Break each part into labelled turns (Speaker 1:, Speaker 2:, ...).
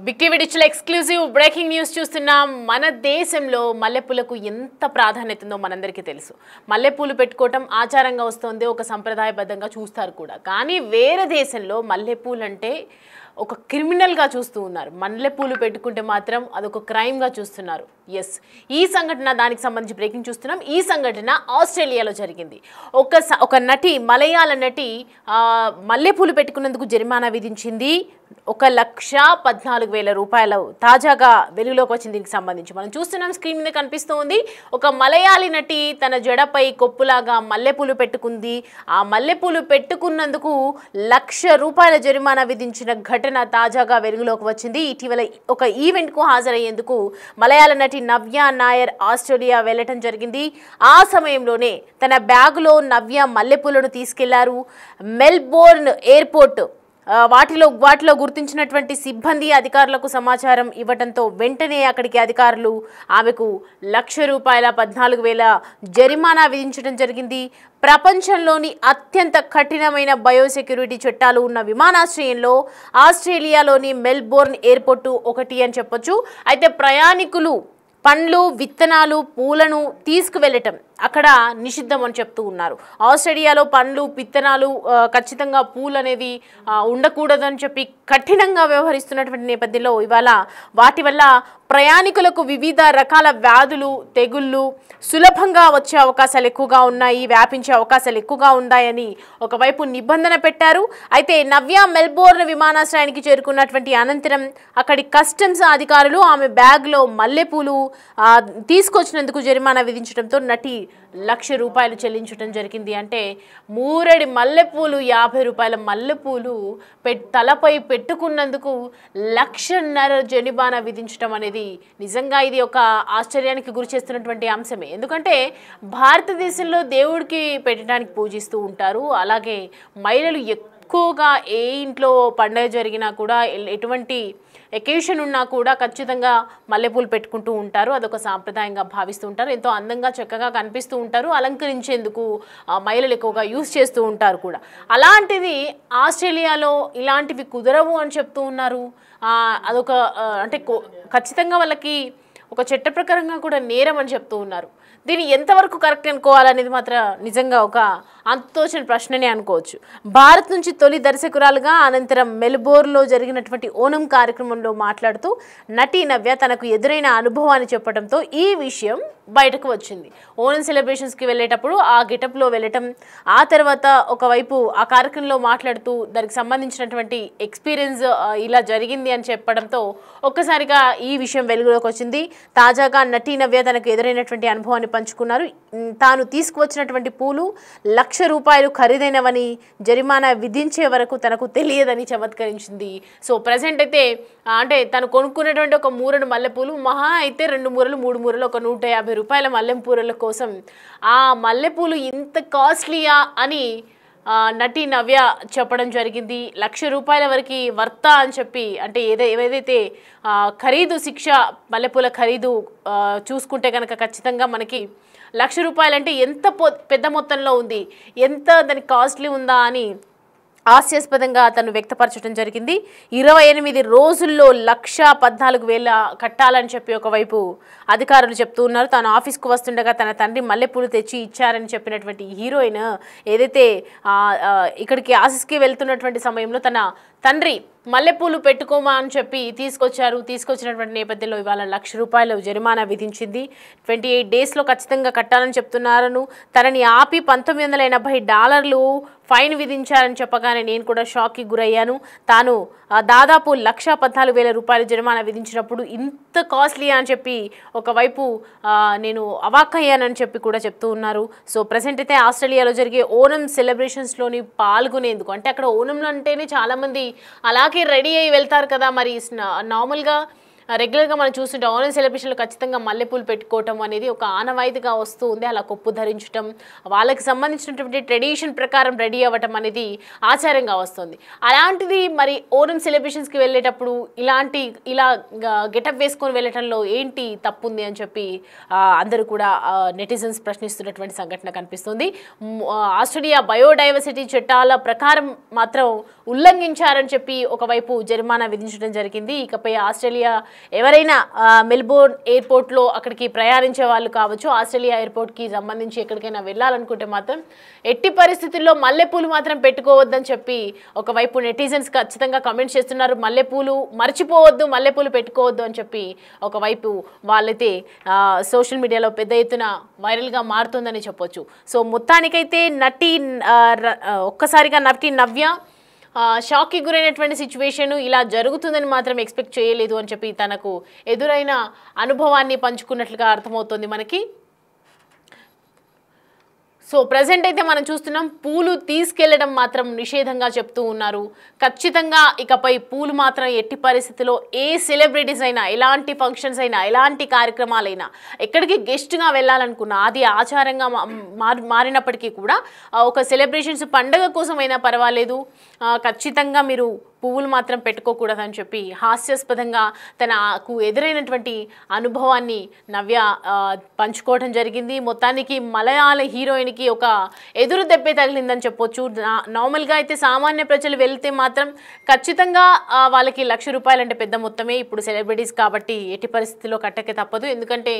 Speaker 1: Big TV digital exclusive breaking news చూస్తున్నాం. మన దేశంలో మల్లెపూలకు ఎంత ప్రాధాన్యత ఉందో మనందరికీ తెలుసు. మల్లెపూలు పెట్టుకోవటం ఆచారంగా వస్తుంది, ఒక సంప్రదాయబద్ధంగా చూస్తారు కూడా. కానీ వేరే దేశంలో మల్లెపూలు అంటే ఒక క్రిమినల్గా చూస్తూ ఉన్నారు. మల్లెపూలు పెట్టుకుంటే మాత్రం అదొక క్రైమ్గా చూస్తున్నారు. ఎస్, ఈ సంఘటన దానికి సంబంధించి బ్రేకింగ్ చూస్తున్నాం. ఈ సంఘటన ఆస్ట్రేలియాలో జరిగింది. ఒక నటి, మలయాళ నటి మల్లెపూలు పెట్టుకున్నందుకు జరిమానా విధించింది. 1,14,000 రూపాయలు తాజాగా వెలుగులోకి వచ్చింది. దీనికి సంబంధించి మనం చూస్తున్నాం, స్క్రీన్ మీద కనిపిస్తూ ఉంది. ఒక మలయాళీ నటి తన జడపై కొప్పులాగా మల్లెపూలు పెట్టుకుంది. ఆ మల్లెపూలు పెట్టుకున్నందుకు 1,00,000 రూపాయల జరిమానా విధించిన ఘటన తాజాగా వెలుగులోకి వచ్చింది. ఇటీవల ఒక ఈవెంట్కు హాజరయ్యేందుకు మలయాళ నటి నవ్య నాయర్ ఆస్ట్రేలియా వెళ్లటం జరిగింది. ఆ సమయంలోనే తన బ్యాగులో నవ్య మల్లెపూలను తీసుకెళ్లారు. మెల్బోర్న్ ఎయిర్పోర్ట్ వాటిలో గుర్తించినటువంటి సిబ్బంది అధికారులకు సమాచారం ఇవ్వడంతో వెంటనే అక్కడికి అధికారులు ఆమెకు 1,00,000 రూపాయల 14,000 జరిమానా విధించడం జరిగింది. ప్రపంచంలోని అత్యంత కఠినమైన బయోసెక్యూరిటీ చట్టాలు ఉన్న విమానాశ్రయంలో ఆస్ట్రేలియాలోని మెల్బోర్న్ ఎయిర్పోర్టు ఒకటి అని చెప్పొచ్చు. అయితే ప్రయాణికులు పండ్లు, విత్తనాలు, పూలను తీసుకువెళ్ళటం అక్కడ నిషిద్ధం అని చెప్తూ ఉన్నారు. ఆస్ట్రేలియాలో పండ్లు, విత్తనాలు, ఖచ్చితంగా పూలు అనేవి ఉండకూడదని చెప్పి కఠినంగా వ్యవహరిస్తున్నటువంటి నేపథ్యంలో ఇవాళ వాటి వల్ల ప్రయాణికులకు వివిధ రకాల వ్యాధులు, తెగుళ్ళు సులభంగా వచ్చే అవకాశాలు ఎక్కువగా ఉన్నాయి, వ్యాపించే అవకాశాలు ఎక్కువగా ఉన్నాయని ఒకవైపు నిబంధన పెట్టారు. అయితే నవ్య మెల్బోర్న్ విమానాశ్రయానికి చేరుకున్నటువంటి అనంతరం అక్కడి కస్టమ్స్ అధికారులు ఆమె బ్యాగ్లో మల్లెపూలు తీసుకొచ్చినందుకు జరిమానా విధించడంతో నటి 1,00,000 రూపాయలు చెల్లించడం జరిగింది. అంటే 3 మల్లెపూలు, 50 రూపాయల మల్లెపూలు తలపై పెట్టుకున్నందుకు 1,50,000 జరిమానా విధించడం అనేది నిజంగా ఇది ఒక ఆశ్చర్యానికి గురి చేస్తున్నటువంటి అంశమే. ఎందుకంటే భారతదేశంలో దేవుడికి పెట్టడానికి పూజిస్తూ ఉంటారు. అలాగే మహిళలు ఎక్కువగా ఏ ఇంట్లో పండుగ జరిగినా కూడా, ఎటువంటి ఎకేషన్ ఉన్నా కూడా ఖచ్చితంగా మల్లెపూలు పెట్టుకుంటూ ఉంటారు. అదొక సాంప్రదాయంగా భావిస్తూ ఉంటారు. ఎంతో అందంగా చక్కగా కనిపిస్తూ ఉంటారు. అలంకరించేందుకు మహిళలు ఎక్కువగా యూజ్ చేస్తూ ఉంటారు కూడా. అలాంటిది ఆస్ట్రేలియాలో ఇలాంటివి కుదరవు అని చెప్తూ ఉన్నారు. అదొక అంటే ఖచ్చితంగా వాళ్ళకి ఒక చట్ట ప్రకారంగా కూడా నేరం అని చెప్తూ ఉన్నారు. దీన్ని ఎంతవరకు కరెక్ట్ అనుకోవాలనేది మాత్రం నిజంగా ఒక అంతుతోచని ప్రశ్ననే అనుకోవచ్చు. భారత్ నుంచి తొలి దర్శకురాలుగా అనంతరం మెల్బోర్న్లో జరిగినటువంటి ఓనం కార్యక్రమంలో మాట్లాడుతూ నటి నవ్య తనకు ఎదురైన అనుభవాన్ని చెప్పడంతో ఈ విషయం బయటకు వచ్చింది. ఓనం సెలబ్రేషన్స్కి వెళ్ళేటప్పుడు ఆ గెటప్లో వెళ్ళటం, ఆ తర్వాత ఒకవైపు ఆ కార్యక్రమంలో మాట్లాడుతూ దానికి సంబంధించినటువంటి ఎక్స్పీరియన్స్ ఇలా జరిగింది అని చెప్పడంతో ఒక్కసారిగా ఈ విషయం వెలుగులోకి వచ్చింది. తాజాగా నటి నవ్య తనకు ఎదురైనటువంటి అనుభవాన్ని పంచుకున్నారు. తాను తీసుకువచ్చినటువంటి పూలు 1,00,000 రూపాయలు ఖరీదైనవని, జరిమానా విధించే వరకు తనకు తెలియదని చమత్కరించింది. సో ప్రజెంట్ అయితే అంటే తను కొనుక్కున్నటువంటి ఒక 3 మల్లెపూలు మహా అయితే 2 మూరలు 3 మూరలు ఒక 150 రూపాయల మల్లెపూల కోసం ఆ మల్లెపూలు ఇంత కాస్ట్లీయా అని నటి నవ్య చెప్పడం జరిగింది. 1,00,000 రూపాయల వరకు వర్త అని చెప్పి, అంటే ఏదైతే ఖరీదు శిక్ష మల్లెపూల ఖరీదు చూసుకుంటే కనుక ఖచ్చితంగా మనకి 1,00,000 రూపాయలు అంటే ఎంత పెద్ద మొత్తంలో ఉంది, ఎంత దానికి కాస్ట్లీ ఉందా అని హాస్యాస్పదంగా తను వ్యక్తపరచడం జరిగింది. 28 రోజుల్లో 1,14,000 కట్టాలని చెప్పి ఒకవైపు అధికారులు చెప్తూ ఉన్నారు. తాను ఆఫీస్కు వస్తుండగా తన తండ్రి మల్లెపూలు తెచ్చి ఇచ్చారని చెప్పినటువంటి హీరోయిన్ ఏదైతే ఇక్కడికి ఆఫీస్కి వెళ్తున్నటువంటి సమయంలో తన తండ్రి మల్లెపూలు పెట్టుకోమా అని చెప్పి తీసుకొచ్చినటువంటి నేపథ్యంలో ఇవాళ 1,00,000 రూపాయలు జరిమానా విధించింది. 28 డేస్లో ఖచ్చితంగా కట్టాలని చెప్తున్నారను, తనని ఆపి $1,980 ఫైన్ విధించారని చెప్పగానే నేను కూడా షాక్కి గురయ్యాను. తాను దాదాపు 1,14,000 రూపాయలు జరిమానా విధించినప్పుడు ఇంత కాస్ట్లీ అని చెప్పి ఒకవైపు నేను అవాక్కయ్యానని చెప్పి కూడా చెప్తూ ఉన్నారు. సో ప్రజెంట్ అయితే ఆస్ట్రేలియాలో జరిగే ఓనం సెలబ్రేషన్స్లోని పాల్గొనేందుకు, అంటే అక్కడ ఓనంలో అంటేనే చాలామంది అలాగే రెడీ అయ్యి వెళ్తారు కదా. మరి నార్మల్గా రెగ్యులర్గా మనం చూస్తుంటే ఓనం సెలబ్రేషన్లో ఖచ్చితంగా మల్లెపూలు పెట్టుకోవటం అనేది ఒక ఆనవాయితీగా వస్తూ ఉంది. అలా కొప్పు ధరించడం, వాళ్ళకి సంబంధించినటువంటి ట్రెడిషన్ ప్రకారం రెడీ అవ్వటం అనేది ఆచారంగా వస్తుంది. అలాంటిది మరి ఓనం సెలబ్రేషన్స్కి వెళ్ళేటప్పుడు ఇలా గెటప్ వేసుకొని వెళ్ళటంలో ఏంటి తప్పు ఉంది అని చెప్పి అందరూ కూడా నెటిజన్స్ ప్రశ్నిస్తున్నటువంటి సంఘటన కనిపిస్తుంది. ఆస్ట్రేలియా బయోడైవర్సిటీ చట్టాల ప్రకారం మాత్రం ఉల్లంఘించారని చెప్పి ఒకవైపు జరిమానా విధించడం జరిగింది. ఇకపై ఆస్ట్రేలియా ఎవరైనా మెల్బోర్న్ ఎయిర్పోర్ట్లో అక్కడికి ప్రయాణించే వాళ్ళు కావచ్చు, ఆస్ట్రేలియా ఎయిర్పోర్ట్కి సంబంధించి ఎక్కడికైనా వెళ్ళాలనుకుంటే మాత్రం ఎట్టి పరిస్థితుల్లో మల్లెపూలు మాత్రం పెట్టుకోవద్దని చెప్పి ఒకవైపు నెటిజన్స్ ఖచ్చితంగా కమెంట్స్ చేస్తున్నారు. మల్లెపూలు మర్చిపోవద్దు, మల్లెపూలు పెట్టుకోవద్దు అని చెప్పి ఒకవైపు వాళ్ళైతే సోషల్ మీడియాలో పెద్ద ఎత్తున వైరల్గా మారుతుందని చెప్పొచ్చు. సో మొత్తానికైతే ఒక్కసారిగా నటి నవ్య షాక్కి గురైనటువంటి సిచ్యువేషన్ ఇలా జరుగుతుందని మాత్రం ఎక్స్పెక్ట్ చేయలేదు అని చెప్పి తనకు ఎదురైన అనుభవాన్ని పంచుకున్నట్లుగా అర్థమవుతుంది మనకి. సో ప్రజెంట్ అయితే మనం చూస్తున్నాం పూలు తీసుకెళ్లడం మాత్రం నిషేధంగా చెప్తూ ఉన్నారు. ఖచ్చితంగా ఇకపై పూలు మాత్రం ఎట్టి పరిస్థితిలో ఏ సెలబ్రిటీస్ అయినా, ఎలాంటి ఫంక్షన్స్ అయినా, ఎలాంటి కార్యక్రమాలైనా, ఎక్కడికి గెస్ట్గా వెళ్ళాలనుకున్నా అది ఆచారంగా మారినప్పటికీ కూడా ఒక సెలబ్రేషన్స్ పండగ కోసమైనా పర్వాలేదు, ఖచ్చితంగా మీరు పువ్వులు మాత్రం పెట్టుకోకూడదని చెప్పి హాస్యాస్పదంగా తనకు ఎదురైనటువంటి అనుభవాన్ని నవ్య పంచుకోవడం జరిగింది. మొత్తానికి మలయాళ హీరోయిన్కి ఒక ఎదురు దెబ్బే తగిలిందని చెప్పొచ్చు. నార్మల్గా అయితే సామాన్య ప్రజలు వెళ్తే మాత్రం ఖచ్చితంగా వాళ్ళకి ₹1,00,000 అంటే పెద్ద మొత్తమే. ఇప్పుడు సెలబ్రిటీస్ కాబట్టి ఎట్టి పరిస్థితుల్లో కట్టకే తప్పదు. ఎందుకంటే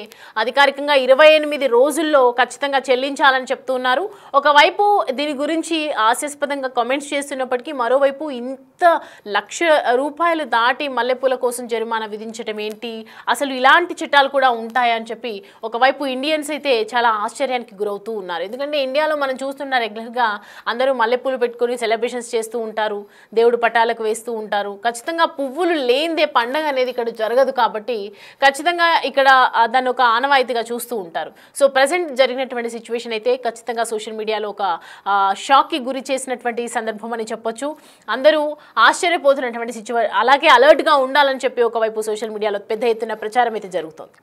Speaker 1: అధికారికంగా 28 రోజుల్లో ఖచ్చితంగా చెల్లించాలని చెప్తున్నారు. ఒకవైపు దీని గురించి హాస్యాస్పదంగా కామెంట్స్ చేస్తున్నప్పటికీ మరోవైపు ఇంత ₹1,00,000 దాటి మల్లెపూల కోసం జరిమానా విధించడం ఏంటి, అసలు ఇలాంటి చట్టాలు కూడా ఉంటాయా అని చెప్పి ఒకవైపు ఇండియన్స్ అయితే చాలా ఆశ్చర్యానికి గురవుతూ ఉన్నారు. ఎందుకంటే ఇండియాలో మనం చూస్తున్న రెగ్యులర్గా అందరూ మల్లెపూలు పెట్టుకొని సెలబ్రేషన్స్ చేస్తూ ఉంటారు, దేవుడు పటాలకు వేస్తూ ఉంటారు. ఖచ్చితంగా పువ్వులు లేనిదే పండగ అనేది ఇక్కడ జరగదు కాబట్టి ఖచ్చితంగా ఇక్కడ దాన్ని ఒక ఆనవాయితీగా చూస్తూ ఉంటారు. సో ప్రజెంట్ జరిగినటువంటి సిచ్యువేషన్ అయితే ఖచ్చితంగా సోషల్ మీడియాలో ఒక షాక్కి గురి చేసినటువంటి సందర్భం అని చెప్పొచ్చు. అందరూ ఆశ్చర్యపోతున్నటువంటి అలాగే అలర్ట్గా ఉండాలని చెప్పి ఒకవైపు సోషల్ మీడియాలో పెద్ద ఎత్తున ప్రచారం అయితే జరుగుతోంది.